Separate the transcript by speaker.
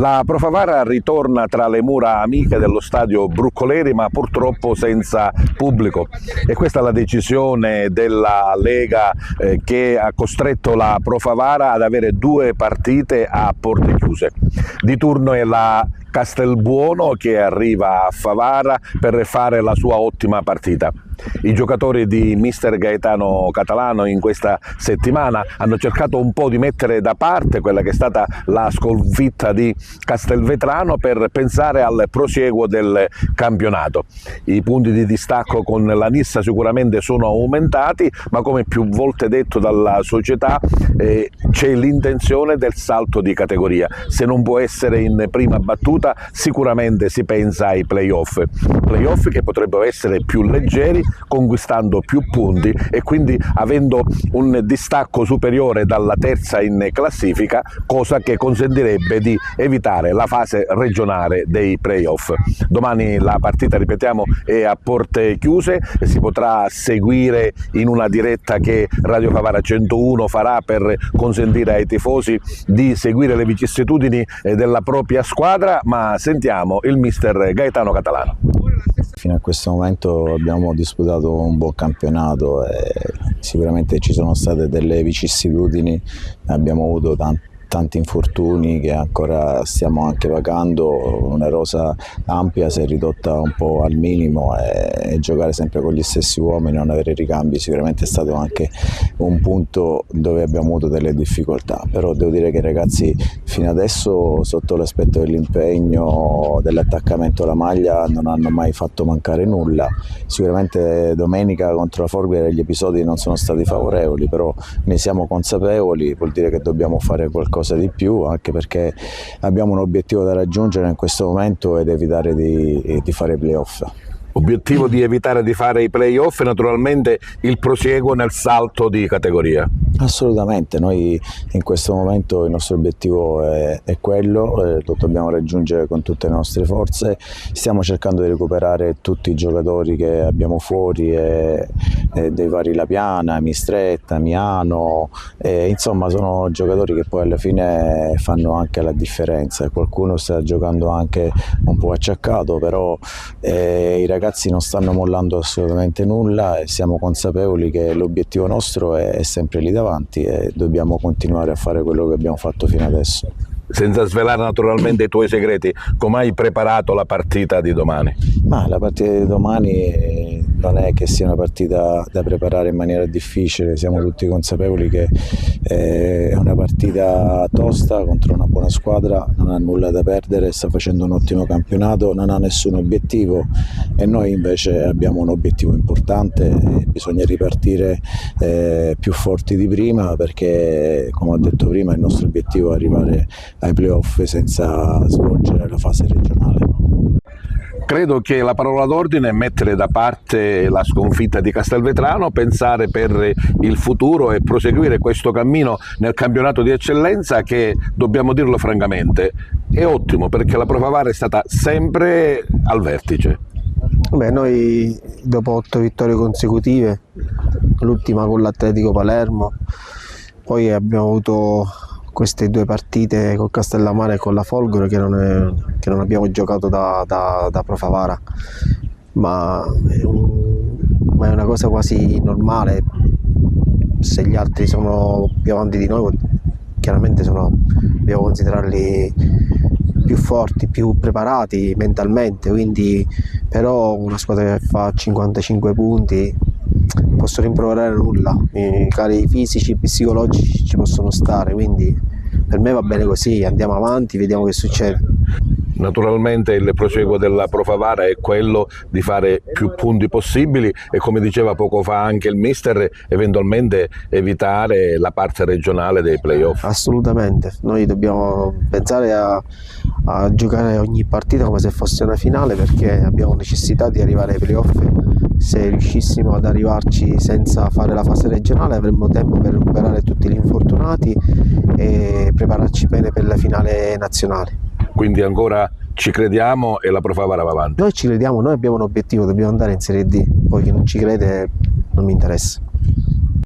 Speaker 1: La Pro Favara ritorna tra le mura amiche dello stadio Bruccoleri, ma purtroppo senza pubblico, e questa è la decisione della Lega che ha costretto la Pro Favara ad avere due partite a porte chiuse. Di turno è la Castelbuono che arriva a Favara per fare la sua ottima partita. I giocatori di mister Gaetano Catalano in questa settimana hanno cercato un po' di mettere da parte quella che è stata la sconfitta di Castelvetrano per pensare al prosieguo del campionato. I punti di distacco con la Nissa sicuramente sono aumentati, ma come più volte detto dalla società c'è l'intenzione del salto di categoria. Se non può essere in prima battuta, sicuramente si pensa ai playoff che potrebbero essere più leggeri, conquistando più punti e quindi avendo un distacco superiore dalla terza in classifica, cosa che consentirebbe di evitare la fase regionale dei playoff. Domani la partita, ripetiamo, è a porte chiuse e si potrà seguire in una diretta che Radio Favara 101 farà per consentire ai tifosi di seguire le vicissitudini della propria squadra, ma sentiamo il mister Gaetano Catalano.
Speaker 2: Fino a questo momento abbiamo disputato un buon campionato e sicuramente ci sono state delle vicissitudini, abbiamo avuto tanti infortuni che ancora stiamo anche pagando, una rosa ampia si è ridotta un po' al minimo e giocare sempre con gli stessi uomini, non avere ricambi sicuramente è stato anche un punto dove abbiamo avuto delle difficoltà, però devo dire che i ragazzi fino adesso sotto l'aspetto dell'impegno, dell'attaccamento alla maglia non hanno mai fatto mancare nulla. Sicuramente domenica contro la Folgore gli episodi non sono stati favorevoli, però ne siamo consapevoli, vuol dire che dobbiamo fare qualcosa di più, anche perché abbiamo un obiettivo da raggiungere in questo momento ed evitare di fare playoff.
Speaker 1: Obiettivo di evitare di fare i playoff e naturalmente il prosieguo nel salto di categoria.
Speaker 2: Assolutamente, noi in questo momento il nostro obiettivo è quello, lo dobbiamo raggiungere con tutte le nostre forze, stiamo cercando di recuperare tutti i giocatori che abbiamo fuori, dei vari Lapiana, Mistretta, Miano, insomma sono giocatori che poi alla fine fanno anche la differenza, qualcuno sta giocando anche un po' acciaccato, però i ragazzi non stanno mollando assolutamente nulla e siamo consapevoli che l'obiettivo nostro è sempre lì davanti e dobbiamo continuare a fare quello che abbiamo fatto fino adesso.
Speaker 1: Senza svelare naturalmente i tuoi segreti, come hai preparato la partita di domani?
Speaker 2: Ma la partita di domani non è che sia una partita da preparare in maniera difficile, siamo tutti consapevoli che è una partita tosta contro una buona squadra, non ha nulla da perdere, sta facendo un ottimo campionato, non ha nessun obiettivo e noi invece abbiamo un obiettivo importante, bisogna ripartire più forti di prima perché, come ho detto prima, il nostro obiettivo è arrivare ai playoff senza svolgere la fase regionale.
Speaker 1: Credo che la parola d'ordine è mettere da parte la sconfitta di Castelvetrano, pensare per il futuro e proseguire questo cammino nel campionato di eccellenza che, dobbiamo dirlo francamente, è ottimo perché la Pro Favara è stata sempre al vertice.
Speaker 3: Beh, noi dopo 8 vittorie consecutive, l'ultima con l'Atletico Palermo, poi abbiamo avuto queste due partite con Castellammare e con la Folgore che non abbiamo giocato da Pro Favara, ma è una cosa quasi normale. Se gli altri sono più avanti di noi, chiaramente dobbiamo considerarli più forti, più preparati mentalmente, quindi però una squadra che fa 55 punti posso rimproverare nulla, i cari fisici e psicologici ci possono stare, quindi per me va bene così, andiamo avanti, vediamo che succede.
Speaker 1: Naturalmente il proseguo della Pro Favara è quello di fare più punti possibili e, come diceva poco fa anche il mister, eventualmente evitare la parte regionale dei playoff.
Speaker 3: Assolutamente, noi dobbiamo pensare a giocare ogni partita come se fosse una finale perché abbiamo necessità di arrivare ai playoff. Se riuscissimo ad arrivarci senza fare la fase regionale avremmo tempo per recuperare tutti gli infortunati e prepararci bene per la finale nazionale.
Speaker 1: Quindi ancora ci crediamo e la Pro Favara va avanti?
Speaker 3: Noi ci crediamo, noi abbiamo un obiettivo, dobbiamo andare in Serie D, poi chi non ci crede non mi interessa.